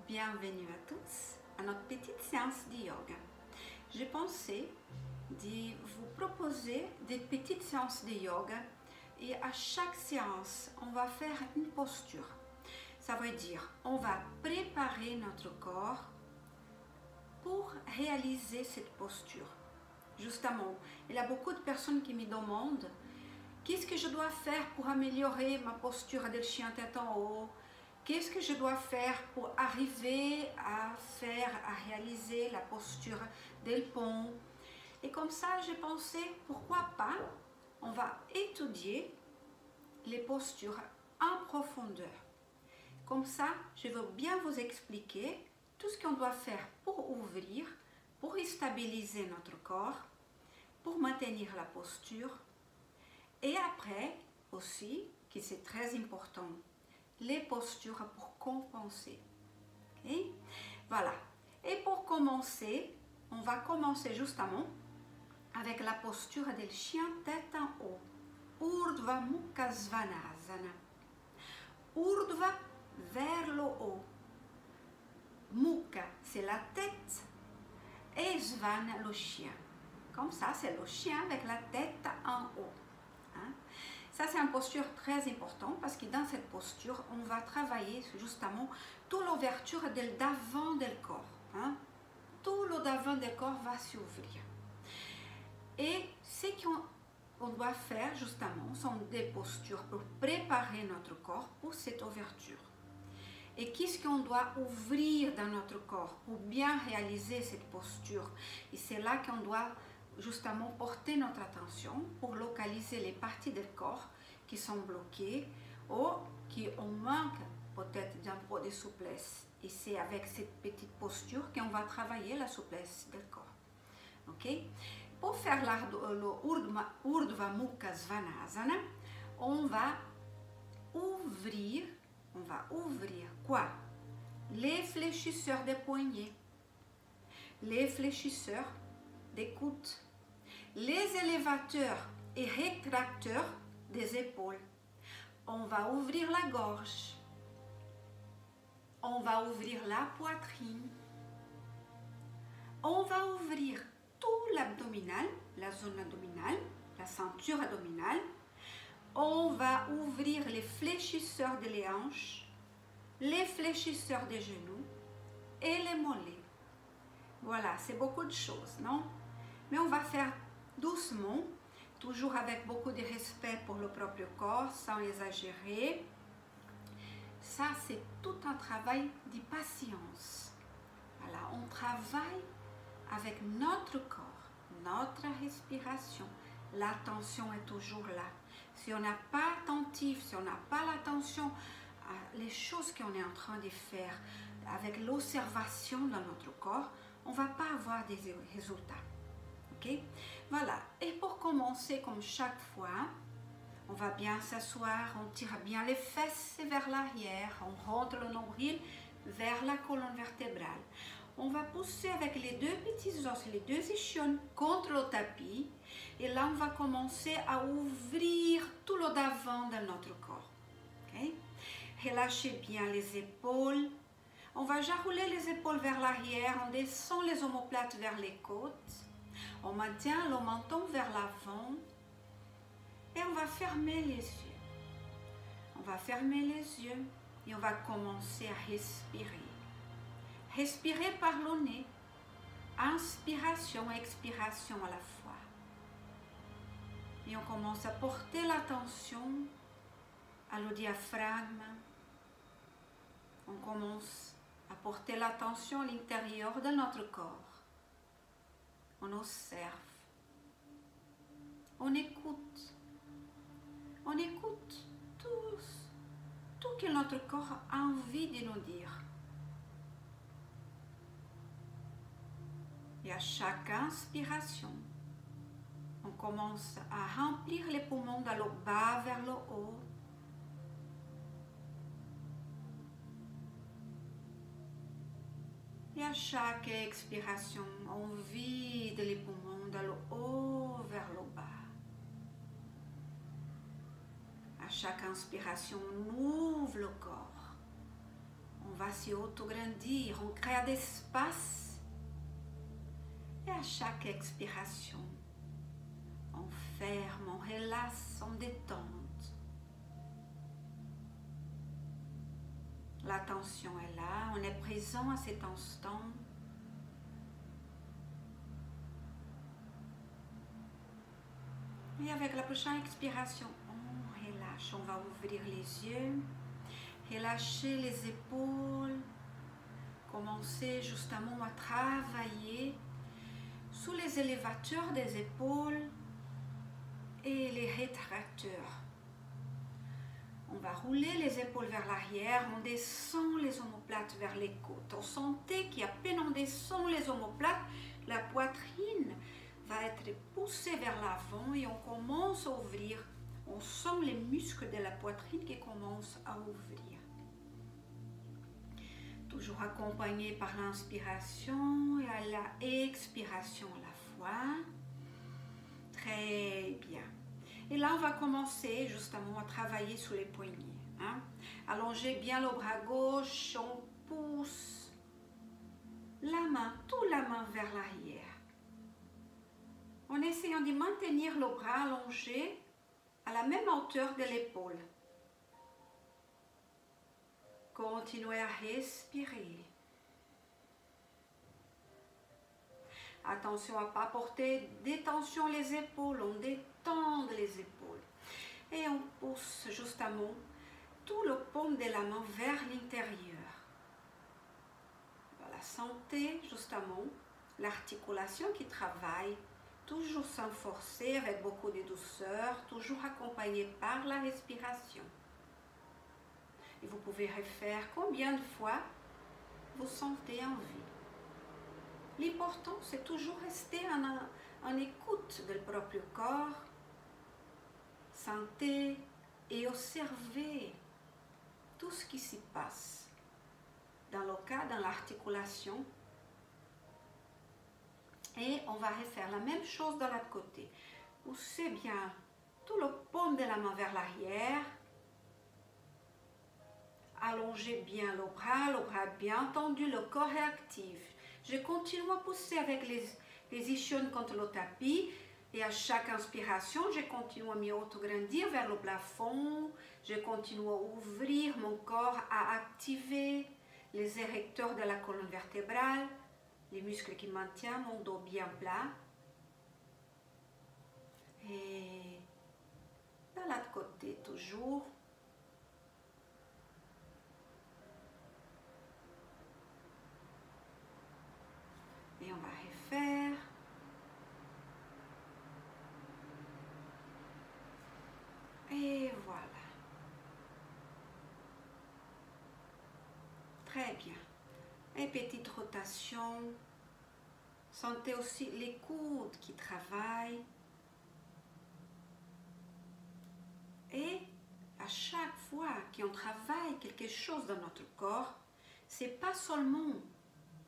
Bienvenue à tous à notre petite séance de yoga. J'ai pensé de vous proposer des petites séances de yoga et à chaque séance, on va faire une posture. Ça veut dire, on va préparer notre corps pour réaliser cette posture. Justement, il y a beaucoup de personnes qui me demandent qu'est-ce que je dois faire pour améliorer ma posture del chien tête en haut? Qu'est-ce que je dois faire pour arriver à réaliser la posture del pont? Et comme ça, j'ai pensé, pourquoi pas, on va étudier les postures en profondeur. Comme ça, je veux bien vous expliquer tout ce qu'on doit faire pour ouvrir, pour stabiliser notre corps, pour maintenir la posture. Et après aussi, qui c'est très important, les postures pour compenser. Okay? Voilà. Et pour commencer, on va commencer justement avec la posture del chien tête en haut. Urdhva Mukha Svanasana. Urdhva vers le haut. Mukha, c'est la tête. Et Svana, le chien. Comme ça, c'est le chien avec la tête en haut. Hein? Ça, c'est une posture très importante parce que dans cette posture, on va travailler justement toute l'ouverture d'avant du corps. Hein? Tout le d'avant du corps va s'ouvrir. Et ce qu'on doit faire justement sont des postures pour préparer notre corps pour cette ouverture. Et qu'est-ce qu'on doit ouvrir dans notre corps pour bien réaliser cette posture? Et c'est là qu'on doit justement porter notre attention pour localiser les parties du corps qui sont bloquées ou qui ont manque peut-être d'un peu de souplesse. Et c'est avec cette petite posture qu'on va travailler la souplesse du corps. Ok? Pour faire le Urdhva Mukha Svanasana, on va ouvrir quoi? Les fléchisseurs des poignets, les fléchisseurs des coudes, les élévateurs et rétracteurs des épaules. On va ouvrir la gorge. On va ouvrir la poitrine. On va ouvrir tout l'abdominal, la zone abdominale, la ceinture abdominale. On va ouvrir les fléchisseurs des hanches, les fléchisseurs des genoux et les mollets. Voilà, c'est beaucoup de choses, non? Mais on va faire doucement, toujours avec beaucoup de respect pour le propre corps, sans exagérer. Ça, c'est tout un travail de patience. Voilà, on travaille avec notre corps, notre respiration. L'attention est toujours là. Si on n'est pas attentif, si on n'a pas l'attention à les choses qu'on est en train de faire, avec l'observation dans notre corps, on ne va pas avoir des résultats. Okay? Voilà. Et pour commencer, comme chaque fois, on va bien s'asseoir, on tire bien les fesses vers l'arrière, on rentre le nombril vers la colonne vertébrale. On va pousser avec les deux petits os, les deux ischions contre le tapis. Et là, on va commencer à ouvrir tout le d'avant de notre corps. Okay? Relâchez bien les épaules. On va rouler les épaules vers l'arrière. On descend les omoplates vers les côtes. On maintient le menton vers l'avant. Et on va fermer les yeux. On va fermer les yeux et on va commencer à respirer. Respirez par le nez. Inspiration et expiration à la fois. Et on commence à porter l'attention à le diaphragme. On commence à porter l'attention à l'intérieur de notre corps. On observe. On écoute. On écoute tout que notre corps a envie de nous dire. Et à chaque inspiration, on commence à remplir les poumons dans le bas vers le haut. Et à chaque expiration, on vide les poumons dans le haut vers le bas. À chaque inspiration, on ouvre le corps. On va se autograndir, on crée d'espace. Et à chaque expiration, on ferme, on relaxe, on détente. L'attention est là, on est présent à cet instant. Et avec la prochaine expiration, on relâche, on va ouvrir les yeux, relâcher les épaules, commencer justement à travailler sous les élévateurs des épaules et les rétracteurs. On va rouler les épaules vers l'arrière, on descend les omoplates vers les côtes. On sentait qu'à peine on descend les omoplates, la poitrine va être poussée vers l'avant et on commence à ouvrir. On sent les muscles de la poitrine qui commencent à ouvrir. Toujours accompagné par l'inspiration et à la expiration à la fois. Très bien. Et là, on va commencer justement à travailler sur les poignets. Hein? Allongez bien le bras gauche, on pousse la main, toute la main vers l'arrière. En essayant de maintenir le bras allongé à la même hauteur de l'épaule. Continuez à respirer. Attention à ne pas porter détention les épaules, on détend les épaules. Et on pousse justement tout le paume de la main vers l'intérieur. Voilà, sentez justement l'articulation qui travaille, toujours sans forcer, avec beaucoup de douceur, toujours accompagné par la respiration. Et vous pouvez refaire combien de fois vous sentez envie. L'important, c'est toujours rester en écoute du propre corps, sentir et observer tout ce qui s'y passe. Dans le cas, dans l'articulation. Et on va refaire la même chose de l'autre côté. Poussez bien tout le paume de la main vers l'arrière. Allongez bien le bras bien tendu, le corps est actif. Je continue à pousser avec les ischions contre le tapis et à chaque inspiration, je continue à m'auto-grandir vers le plafond. Je continue à ouvrir mon corps, à activer les érecteurs de la colonne vertébrale, les muscles qui maintiennent mon dos bien plat. Et de l'autre côté, toujours. Et on va refaire. Et voilà. Très bien. Et petite rotation. Sentez aussi les coudes qui travaillent. Et à chaque fois qu'on travaille quelque chose dans notre corps, c'est pas seulement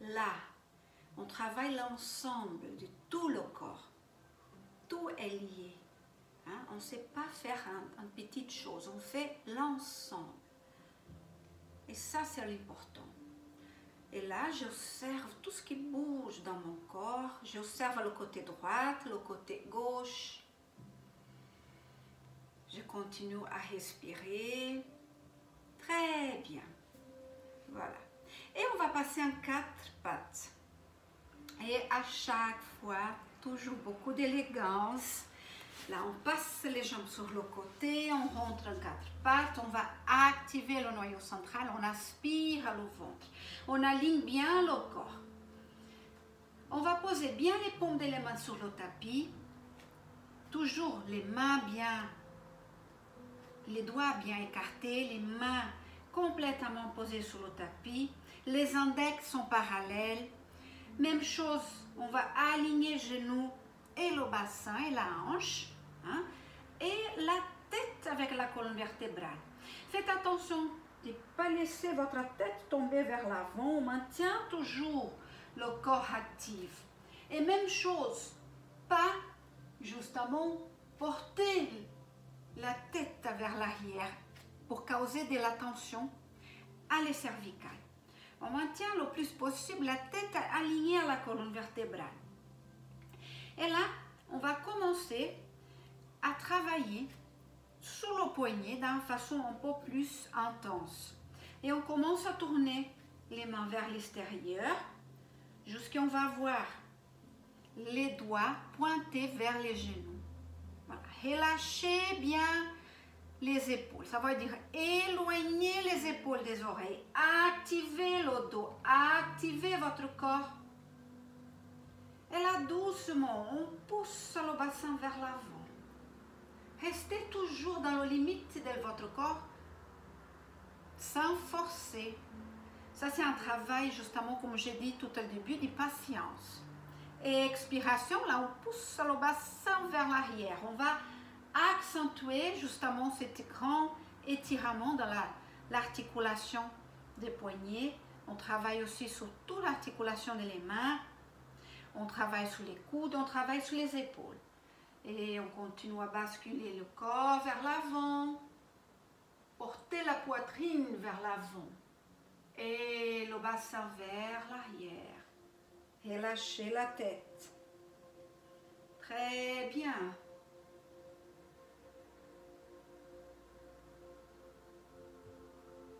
là. On travaille l'ensemble de tout le corps. Tout est lié. Hein? On ne sait pas faire une petite chose, on fait l'ensemble. Et ça, c'est l'important. Et là, j'observe tout ce qui bouge dans mon corps. J'observe le côté droit, le côté gauche. Je continue à respirer. Très bien. Voilà. Et on va passer en 4 pattes. Et à chaque fois, toujours beaucoup d'élégance. Là, on passe les jambes sur le côté, on rentre en 4 pattes, on va activer le noyau central, on aspire à le ventre. On aligne bien le corps. On va poser bien les paumes des mains sur le tapis. Toujours les mains bien, les doigts bien écartés, les mains complètement posées sur le tapis. Les index sont parallèles. Même chose, on va aligner les genoux et le bassin et la hanche. Hein, et la tête avec la colonne vertébrale. Faites attention de ne pas laisser votre tête tomber vers l'avant. On maintient toujours le corps actif. Et même chose, pas justement porter la tête vers l'arrière pour causer de la tension à les cervicales. On maintient le plus possible la tête alignée à la colonne vertébrale. Et là, on va commencer à travailler sous le poignet d'une façon un peu plus intense. Et on commence à tourner les mains vers l'extérieur jusqu'à on va voir les doigts pointés vers les genoux. Voilà. Relâchez bien les épaules. Ça veut dire éloigner les épaules des oreilles. Activez le dos. Activez votre corps. Et là, doucement, on pousse le bassin vers l'avant. Restez toujours dans la limite de votre corps sans forcer. Ça, c'est un travail, justement, comme j'ai dit tout au début, de patience. Et expiration, là, on pousse le bassin vers l'arrière. On va accentuer, justement, cet grand étirement dans l'articulation des poignets. On travaille aussi sur toute l'articulation des mains. On travaille sur les coudes, on travaille sur les épaules. Et on continue à basculer le corps vers l'avant. Porter la poitrine vers l'avant. Et le bassin vers l'arrière. Relâchez la tête. Très bien.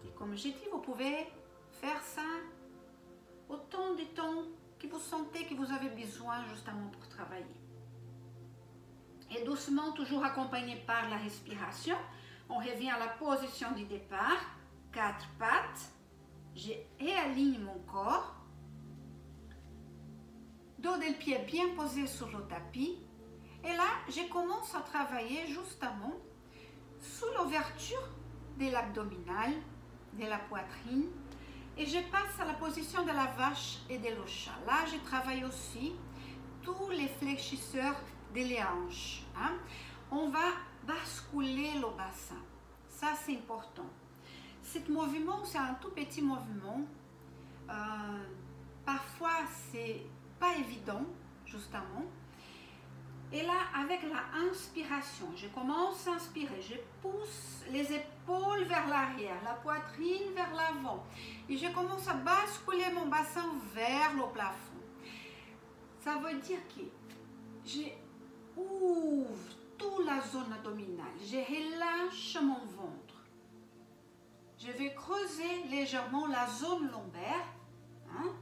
Et comme j'ai dit, vous pouvez faire ça autant de temps que vous sentez que vous avez besoin justement pour travailler. Et doucement, toujours accompagné par la respiration, on revient à la position du départ. 4 pattes. Je réaligne mon corps. Dos del pied bien posé sur le tapis. Et là, je commence à travailler justement sous l'ouverture de l'abdominal, de la poitrine. Et je passe à la position de la vache et de l'ocha. Là, je travaille aussi tous les fléchisseurs des hanches. Hein. On va basculer le bassin. Ça, c'est important. Ce mouvement, c'est un tout petit mouvement. Parfois, c'est pas évident, justement. Et là, avec la inspiration, je commence à inspirer. Je pousse les épaules vers l'arrière, la poitrine vers l'avant. Et je commence à basculer mon bassin vers le plafond. Ça veut dire que j'ouvre toute la zone abdominale. Je relâche mon ventre. Je vais creuser légèrement la zone lombaire. Hein?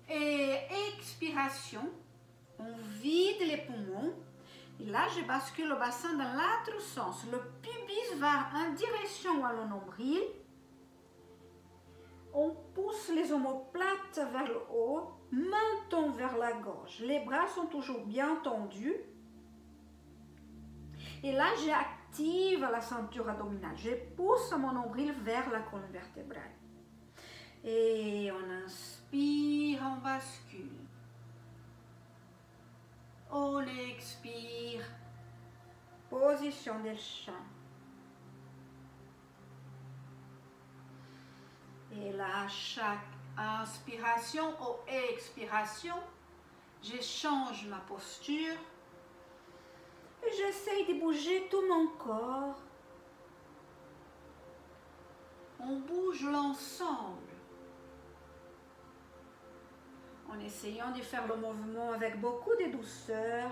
Et expiration, on vide les poumons. Et là, je bascule le bassin dans l'autre sens. Le pubis va en direction à le nombril. On pousse les omoplates vers le haut, menton vers la gorge. Les bras sont toujours bien tendus. Et là, j'active la ceinture abdominale. Je pousse mon nombril vers la colonne vertébrale. Et on inspire, on bascule. On expire. Position del chat. Et là, chaque inspiration ou expiration, je change ma posture. Et j'essaye de bouger tout mon corps. On bouge l'ensemble. En essayant de faire le mouvement avec beaucoup de douceur.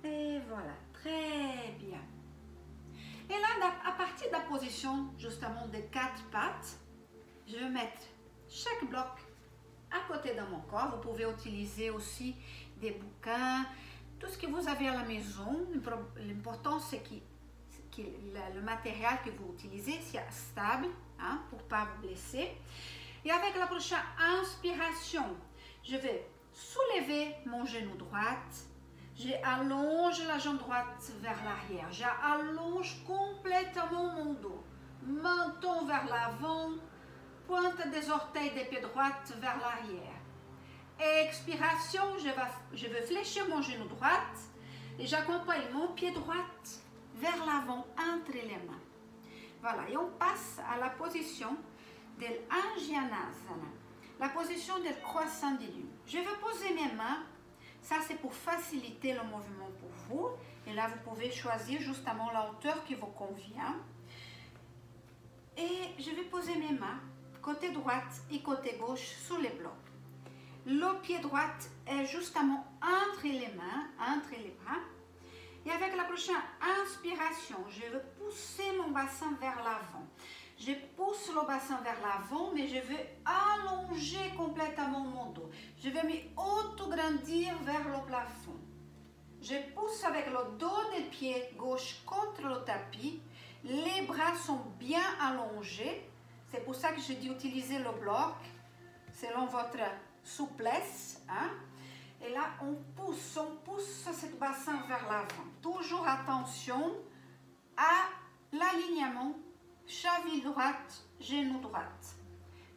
Et voilà, très bien. Et là, à partir de la position justement des 4 pattes, je vais mettre chaque bloc à côté de mon corps. Vous pouvez utiliser aussi des bouquins, tout ce que vous avez à la maison. L'important, c'est que le matériel que vous utilisez soit stable, hein, pour ne pas vous blesser. Et avec la prochaine inspiration, je vais soulever mon genou droit. J'allonge la jambe droite vers l'arrière. J'allonge complètement mon dos. Menton vers l'avant. Pointe des orteils des pieds droits vers l'arrière. Expiration, je vais fléchir mon genou droit et j'accompagne mon pied droit vers l'avant entre les mains. Voilà, et on passe à la position de l'Anjanasana, la position du croissant de lune. Je vais poser mes mains Ça, c'est pour faciliter le mouvement pour vous. Et là, vous pouvez choisir justement la hauteur qui vous convient. Et je vais poser mes mains côté droite et côté gauche sur les blocs. Le pied droit est justement entre les mains, entre les bras. Et avec la prochaine inspiration, je vais pousser mon bassin vers l'avant. Je pousse le bassin vers l'avant, mais je vais allonger complètement mon dos. Je vais m'auto-grandir vers le plafond. Je pousse avec le dos des pieds gauche contre le tapis. Les bras sont bien allongés. C'est pour ça que je dis utiliser le bloc selon votre souplesse. Hein? Et là, on pousse ce bassin vers l'avant. Toujours attention à l'alignement. Cheville droite, genou droite.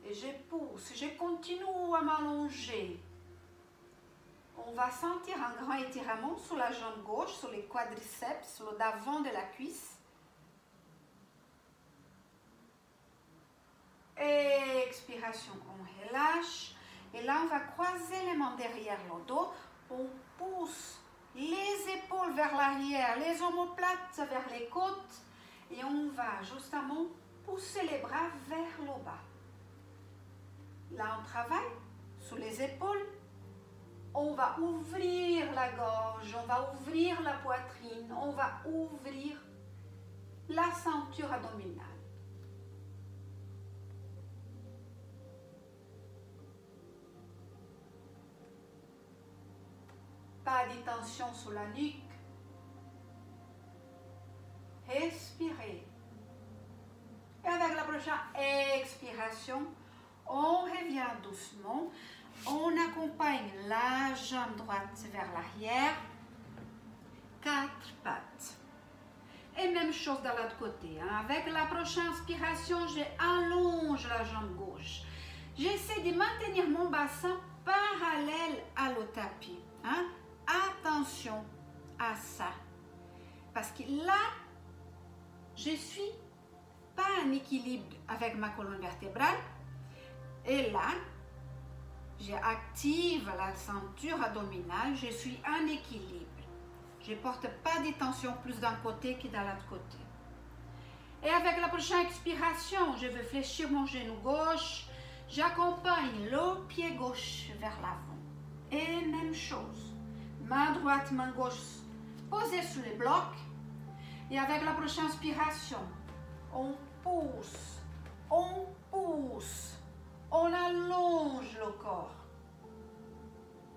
Et je pousse, je continue à m'allonger. On va sentir un grand étirement sur la jambe gauche, sur les quadriceps, sur le d'avant de la cuisse. Expiration, on relâche. Et là, on va croiser les mains derrière le dos. On pousse les épaules vers l'arrière, les omoplates vers les côtes. Et on va justement pousser les bras vers le bas. Là, on travaille sur les épaules. On va ouvrir la gorge, on va ouvrir la poitrine, on va ouvrir la ceinture abdominale. Pas de tension sur la nuque. Respirez. Et avec la prochaine expiration, on revient doucement. On accompagne la jambe droite vers l'arrière. 4 pattes. Et même chose de l'autre côté. Hein. Avec la prochaine inspiration, j'allonge la jambe gauche. J'essaie de maintenir mon bassin parallèle à le tapis. Hein. Attention à ça. Parce que là, je suis pas en équilibre avec ma colonne vertébrale. Et là, j'active la ceinture abdominale. Je suis en équilibre. Je ne porte pas de tension plus d'un côté que de l'autre côté. Et avec la prochaine expiration, je vais fléchir mon genou gauche. J'accompagne le pied gauche vers l'avant. Et même chose. Main droite, main gauche posée sur les blocs. Et avec la prochaine inspiration, on pousse, on allonge le corps.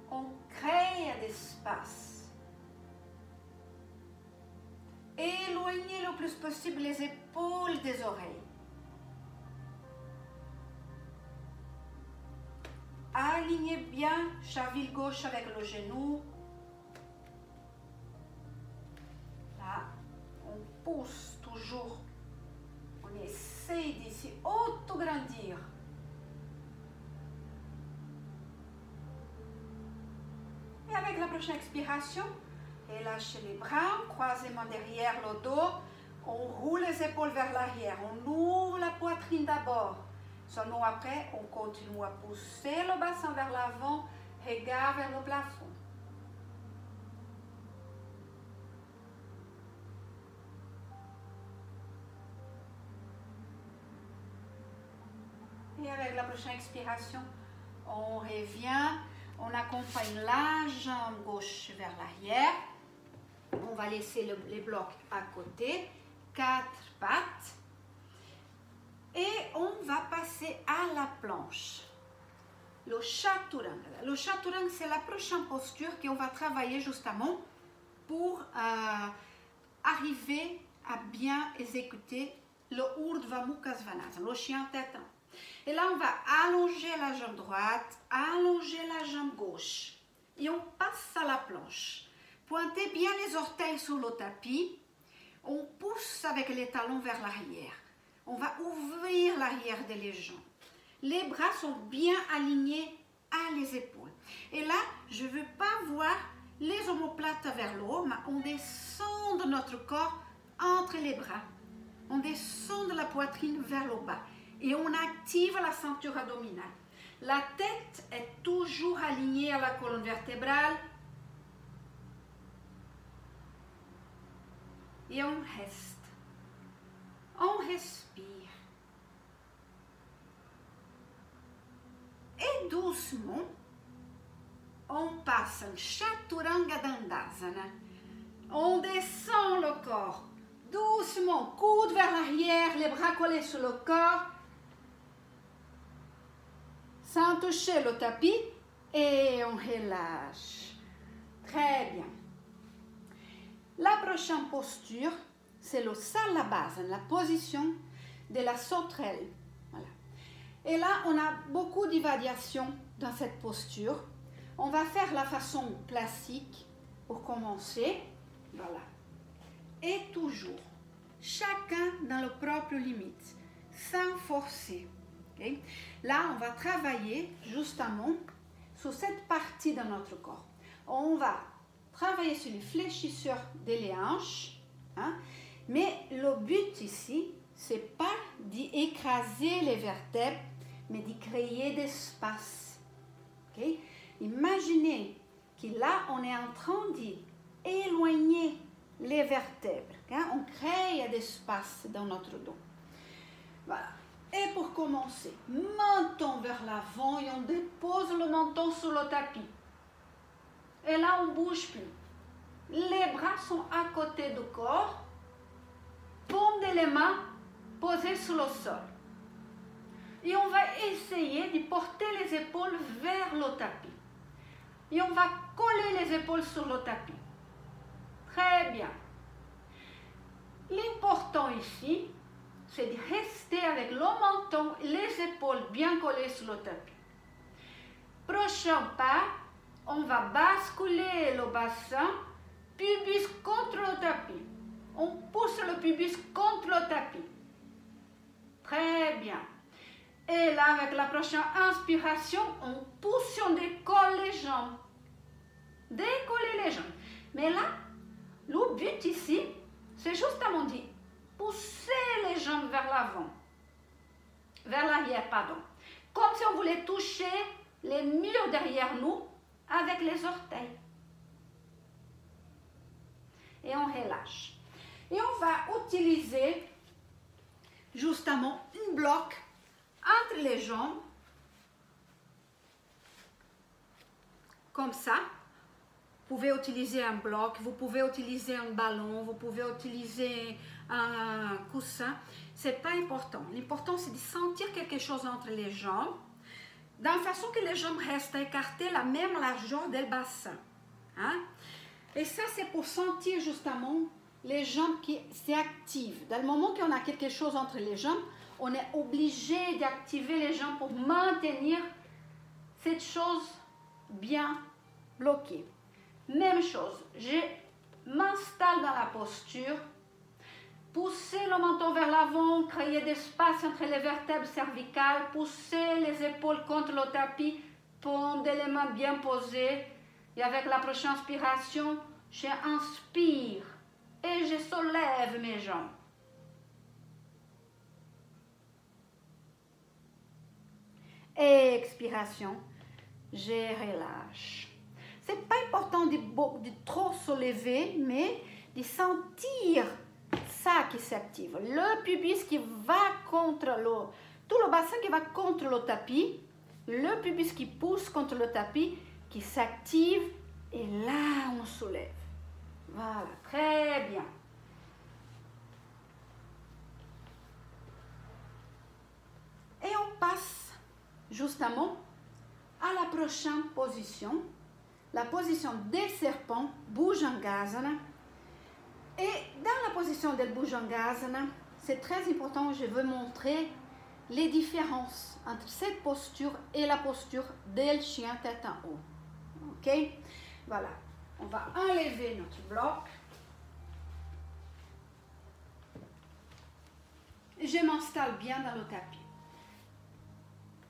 On crée d'espace. Éloignez le plus possible les épaules des oreilles. Alignez bien cheville gauche avec le genou. Là, on pousse toujours. On essaie d'ici auto-grandir. Et avec la prochaine expiration, relâchez les bras, croisez les mains derrière le dos. On roule les épaules vers l'arrière. On ouvre la poitrine d'abord. Seulement après, on continue à pousser le bassin vers l'avant, regard vers le plafond. Et avec la prochaine expiration, on revient, on accompagne la jambe gauche vers l'arrière. On va laisser les blocs à côté, 4 pattes. Et on va passer à la planche. Le chaturanga. Le chaturanga, c'est la prochaine posture qu'on va travailler justement pour arriver à bien exécuter le Urdhva Mukha Svanasana, le chien tête. Et là, on va allonger la jambe droite, allonger la jambe gauche. Et on passe à la planche. Pointez bien les orteils sur le tapis. On pousse avec les talons vers l'arrière. On va ouvrir l'arrière des jambes. Les bras sont bien alignés à les épaules. Et là, je ne veux pas voir les omoplates vers le haut, mais on descend de notre corps entre les bras. On descend de la poitrine vers le bas. Et on active la ceinture abdominale. La tête est toujours alignée à la colonne vertébrale. et on reste. On respire. Et doucement, on passe en Chaturanga Dandasana. On descend le corps. Doucement, coude vers l'arrière, les bras collés sur le corps. Sans toucher le tapis. Et on relâche. Très bien. La prochaine posture, c'est le Salabhasana, la position de la sauterelle. Voilà. Et là, on a beaucoup de variations dans cette posture. On va faire la façon classique pour commencer. Voilà. Et toujours, chacun dans le propre limite, sans forcer. Okay? Là, on va travailler justement sur cette partie de notre corps. On va travailler sur les fléchisseurs des hanches, hein? Mais le but ici, c'est pas d'écraser les vertèbres, mais de créer d'espace. Okay? Imaginez que là, on est en train d'éloigner les vertèbres. Hein? On crée d'espace dans notre dos. Voilà. Et pour commencer, menton vers l'avant et on dépose le menton sur le tapis. Et là, on ne bouge plus. Les bras sont à côté du corps. Paume de les mains posées sur le sol. Et on va essayer de porter les épaules vers le tapis. Et on va coller les épaules sur le tapis. Très bien. L'important ici, c'est de rester avec le menton et les épaules bien collées sur le tapis. Prochain pas, on va basculer le bassin, pubis contre le tapis. On pousse le pubis contre le tapis. Très bien. Et là, avec la prochaine inspiration, on pousse, on décolle les jambes. Décoller les jambes. Mais là, le but ici, c'est justement de pousser les jambes vers l'avant. Vers l'arrière, pardon. Comme si on voulait toucher les murs derrière nous avec les orteils. Et on relâche. Et on va utiliser justement un bloc entre les jambes. Comme ça. Vous pouvez utiliser un bloc, vous pouvez utiliser un ballon, vous pouvez utiliser un coussin. C'est pas important. L'important, c'est de sentir quelque chose entre les jambes, d'une façon que les jambes restent écartées la même largeur du bassin. Hein? Et ça, c'est pour sentir justement les jambes qui s'activent. Dans le moment qu'on a quelque chose entre les jambes, on est obligé d'activer les jambes pour maintenir cette chose bien bloquée. Même chose, je m'installe dans la posture, pousser le menton vers l'avant, créer d'espace entre les vertèbres cervicales, pousser les épaules contre le tapis, paume les mains bien posées. Et avec la prochaine inspiration, j'inspire et je soulève mes jambes. Expiration, je relâche. C'est pas important de trop se lever, mais de sentir ça qui s'active. Le pubis qui va contre tout le bassin qui va contre le tapis, le pubis qui pousse contre le tapis, qui s'active, et là on soulève. Voilà, très bien. Et on passe justement à la prochaine position. La position des serpents, Bhujangasana. Et dans la position del Bhujangasana, c'est très important, je veux montrer les différences entre cette posture et la posture del chien tête en haut. Ok? Voilà. On va enlever notre bloc. Je m'installe bien dans le tapis.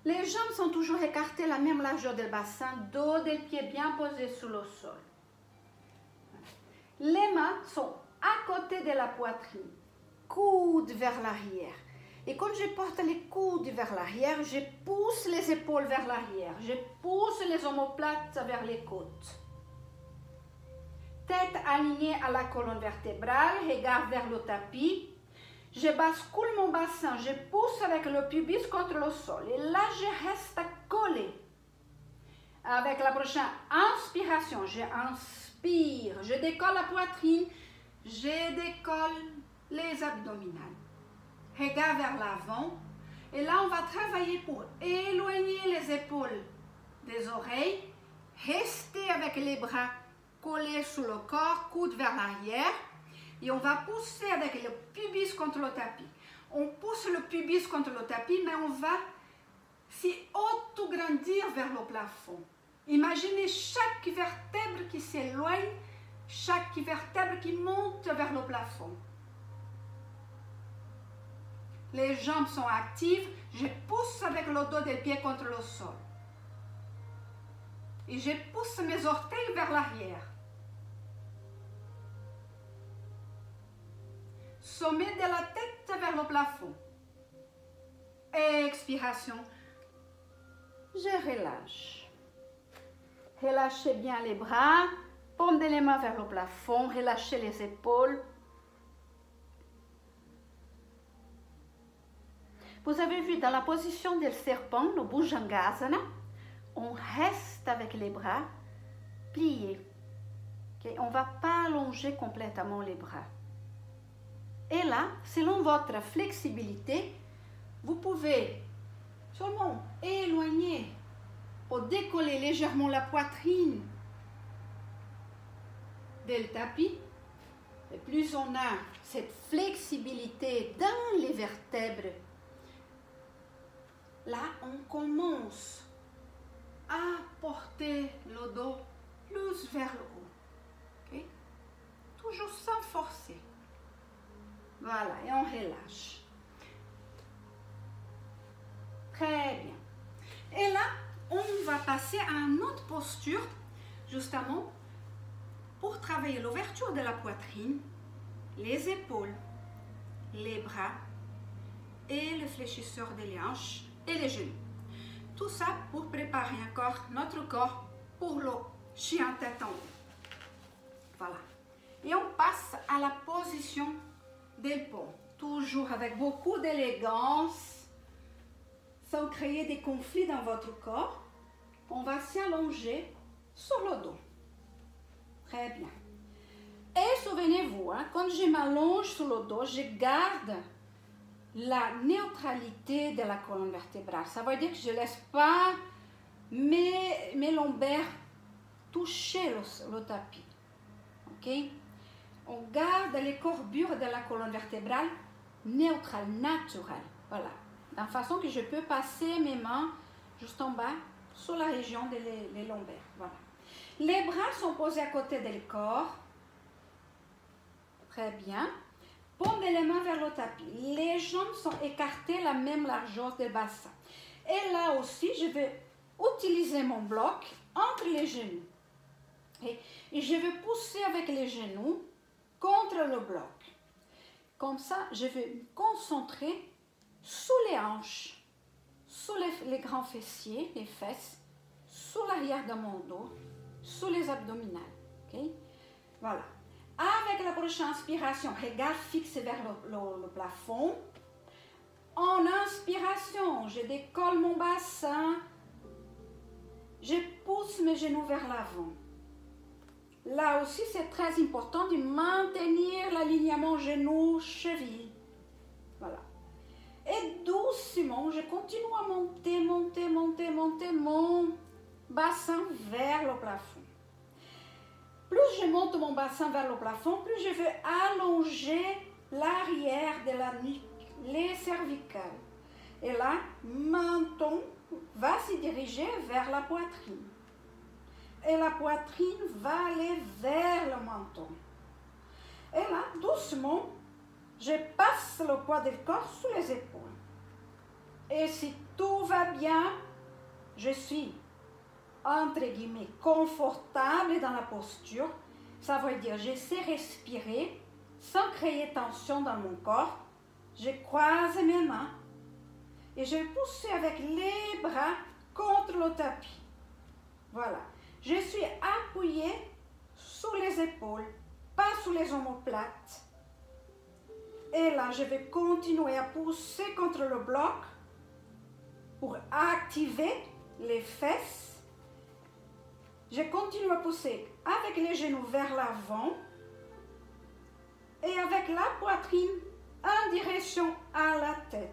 Les jambes sont toujours écartées la même largeur du bassin, dos des pieds bien posés sur le sol. Les mains sont à côté de la poitrine, coudes vers l'arrière. Et quand je porte les coudes vers l'arrière, je pousse les épaules vers l'arrière, je pousse les omoplates vers les côtes. Tête aligné à la colonne vertébrale, regard vers le tapis. Je bascule mon bassin, je pousse avec le pubis contre le sol. Et là, je reste collé. Avec la prochaine inspiration, je inspire, je décolle la poitrine, je décolle les abdominales. Regard vers l'avant. Et là, on va travailler pour éloigner les épaules des oreilles. Rester avec les bras collés sur le corps, coude vers l'arrière. Et on va pousser avec le pubis contre le tapis. On pousse le pubis contre le tapis, mais on va s'y auto-grandir vers le plafond. Imaginez chaque vertèbre qui s'éloigne, chaque vertèbre qui monte vers le plafond. Les jambes sont actives, je pousse avec le dos des pieds contre le sol. Et je pousse mes orteils vers l'arrière. Sommet de la tête vers le plafond. Expiration. Je relâche. Relâchez bien les bras, paume de les mains vers le plafond, relâchez les épaules. Vous avez vu, dans la position du serpent, le Bhujangasana, on reste avec les bras pliés. Okay? On ne va pas allonger complètement les bras. Et là, selon votre flexibilité, vous pouvez seulement éloigner pour décoller légèrement la poitrine du tapis. Et plus on a cette flexibilité dans les vertèbres, là, on commence à porter le dos plus vers le haut. Okay? Toujours sans forcer. Voilà, et on relâche. Très bien. Et là, on va passer à une autre posture, justement, pour travailler l'ouverture de la poitrine, les épaules, les bras et le fléchisseur des hanches et les genoux. Tout ça pour préparer encore notre corps pour le chien tête en haut. Voilà. Et on passe à la position del pont. Toujours avec beaucoup d'élégance, sans créer des conflits dans votre corps. On va s'allonger sur le dos. Très bien. Et souvenez-vous, hein, quand je m'allonge sur le dos, je garde la neutralité de la colonne vertébrale. Ça veut dire que je ne laisse pas mes lombaires toucher le tapis. Ok? On garde les courbures de la colonne vertébrale neutrales, naturelles. Voilà. De façon que je peux passer mes mains juste en bas sur la région des lombaires. Voilà. Les bras sont posés à côté du corps. Très bien. Paume les mains vers le tapis. Les jambes sont écartées la même largeur du bassin. Et là aussi, je vais utiliser mon bloc entre les genoux. Et je vais pousser avec les genoux contre le bloc. Comme ça, je vais me concentrer sous les hanches, sous les grands fessiers, les fesses, sous l'arrière de mon dos, sous les abdominales. Okay? Voilà. Avec la prochaine inspiration, regard fixe vers le plafond. En inspiration, je décolle mon bassin. Je pousse mes genoux vers l'avant. Là aussi, c'est très important de maintenir l'alignement genou-cheville. Voilà. Et doucement, je continue à monter mon bassin vers le plafond. Plus je monte mon bassin vers le plafond, plus je veux allonger l'arrière de la nuque, les cervicales. Et là, menton va se diriger vers la poitrine. Et la poitrine va aller vers le menton. Et là, doucement, je passe le poids du corps sous les épaules. Et si tout va bien, je suis, entre guillemets, confortable dans la posture. Ça veut dire, je sais respirer sans créer tension dans mon corps. Je croise mes mains et je pousse avec les bras contre le tapis. Voilà. Je suis appuyée sous les épaules sous les omoplates. Et là, je vais continuer à pousser contre le bloc pour activer les fesses. Je continue à pousser avec les genoux vers l'avant et avec la poitrine en direction à la tête.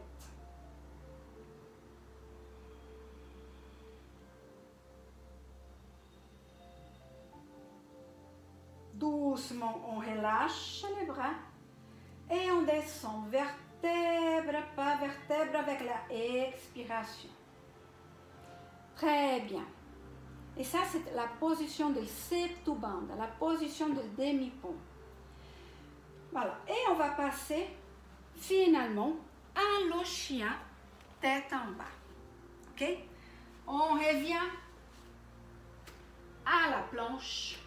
Doucement, on relâche les bras et on descend vertèbre par vertèbre avec la expiration. Très bien. Et ça, c'est la position de septubanda, la position de demi-pont. Voilà. Et on va passer finalement à le chien tête en bas. OK? On revient à la planche.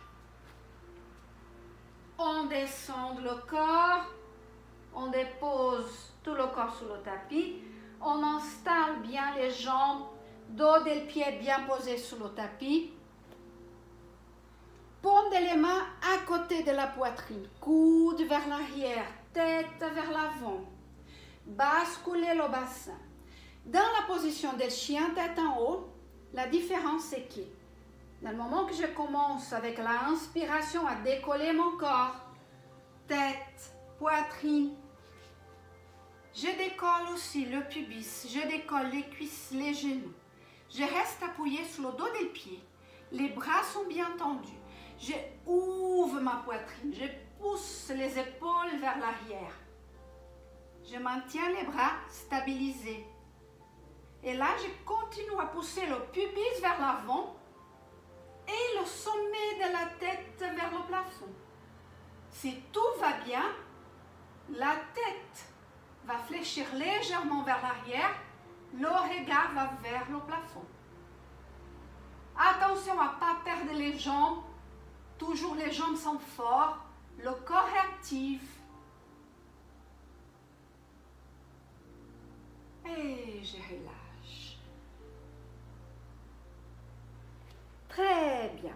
On descend le corps. On dépose tout le corps sur le tapis. On installe bien les jambes. Dos des pieds bien posé sur le tapis. Paume les mains à côté de la poitrine. Coude vers l'arrière. Tête vers l'avant. Basculez le bassin. Dans la position del chien tête en haut, la différence c'est que dans le moment que je commence avec l'inspiration à décoller mon corps, tête, poitrine, je décolle aussi le pubis, je décolle les cuisses, les genoux. Je reste appuyé sur le dos des pieds. Les bras sont bien tendus. Je ouvre ma poitrine. Je pousse les épaules vers l'arrière. Je maintiens les bras stabilisés. Et là, je continue à pousser le pubis vers l'avant et le sommet de la tête vers le plafond. Si tout va bien, la tête va fléchir légèrement vers l'arrière. Le regard va vers le plafond. Attention à ne pas perdre les jambes. Toujours les jambes sont fortes. Le corps est actif. Et je relâche. Très bien.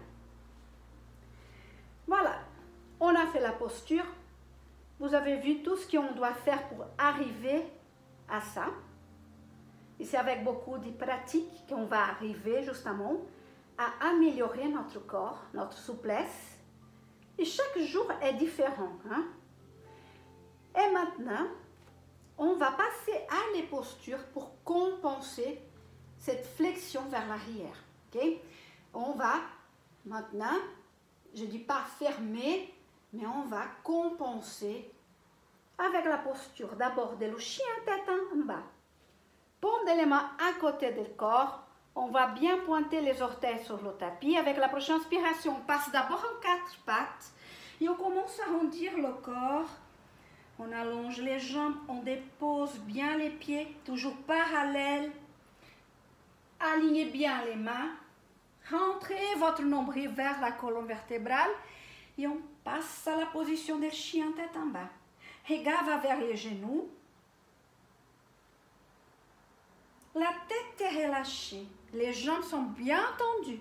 Voilà. On a fait la posture. Vous avez vu tout ce qu'on doit faire pour arriver à ça. Et c'est avec beaucoup de pratique qu'on va arriver justement à améliorer notre corps, notre souplesse. Et chaque jour est différent. Hein? Et maintenant, on va passer à les postures pour compenser cette flexion vers l'arrière. Okay? On va maintenant, je ne dis pas fermer, mais on va compenser avec la posture d'abord de le chien tête en bas. Paume les mains à côté du corps. On va bien pointer les orteils sur le tapis. Avec la prochaine inspiration, on passe d'abord en 4 pattes. Et on commence à arrondir le corps. On allonge les jambes. On dépose bien les pieds, toujours parallèles. Alignez bien les mains. Rentrez votre nombril vers la colonne vertébrale. Et on passe à la position du chien tête en bas. Regard va vers les genoux. La tête est relâchée, les jambes sont bien tendues.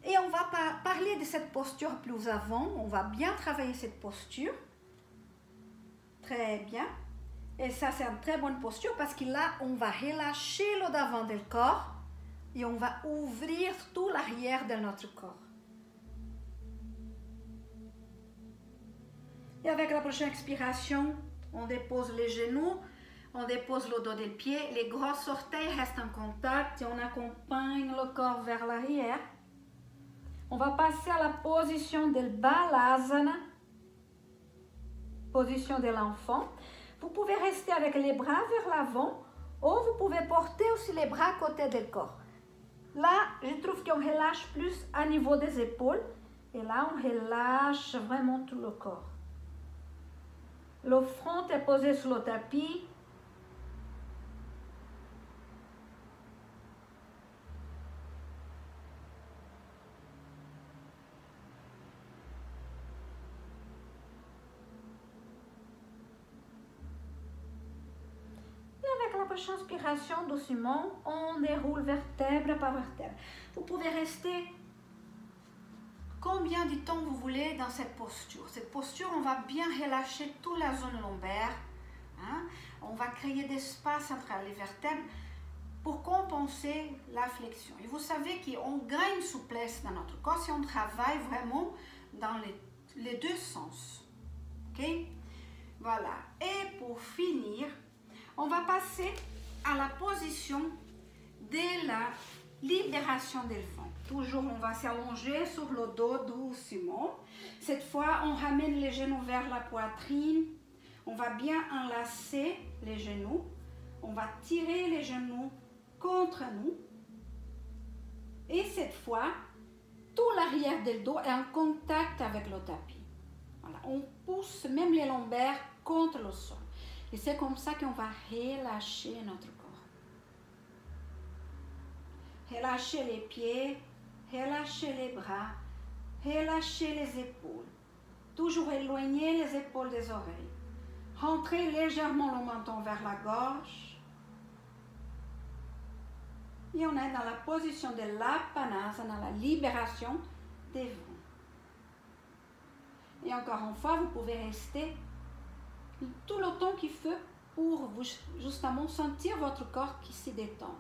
Et on va parler de cette posture plus avant, on va bien travailler cette posture. Très bien. Et ça, c'est une très bonne posture parce que là, on va relâcher le devant du corps et on va ouvrir tout l'arrière de notre corps. Et avec la prochaine expiration, on dépose les genoux. On dépose le dos des pieds, les gros orteils restent en contact et on accompagne le corps vers l'arrière. On va passer à la position del Balasana, position de l'enfant. Vous pouvez rester avec les bras vers l'avant ou vous pouvez porter aussi les bras à côté du corps. Là, je trouve qu'on relâche plus à niveau des épaules et là, on relâche vraiment tout le corps. Le front est posé sur le tapis. La prochaine inspiration, doucement, on déroule vertèbre par vertèbre. Vous pouvez rester combien de temps vous voulez dans cette posture. Cette posture, on va bien relâcher toute la zone lombaire. Hein? On va créer d'espace entre les vertèbres pour compenser la flexion. Et vous savez qu'on gagne souplesse dans notre corps si on travaille vraiment dans les deux sens. Ok? Voilà. Et pour finir, on va passer à la position de la libération des ventres. Toujours, on va s'allonger sur le dos doucement. Cette fois, on ramène les genoux vers la poitrine. On va bien enlacer les genoux. On va tirer les genoux contre nous. Et cette fois, tout l'arrière du dos est en contact avec le tapis. Voilà. On pousse même les lombaires contre le sol. Et c'est comme ça qu'on va relâcher notre corps. Relâchez les pieds, relâchez les bras, relâchez les épaules. Toujours éloigner les épaules des oreilles. Rentrez légèrement le menton vers la gorge. Et on est dans la position de l'appanasa, dans la libération des vents. Et encore une fois, vous pouvez rester tout le temps qu'il faut pour vous justement sentir votre corps qui se détend.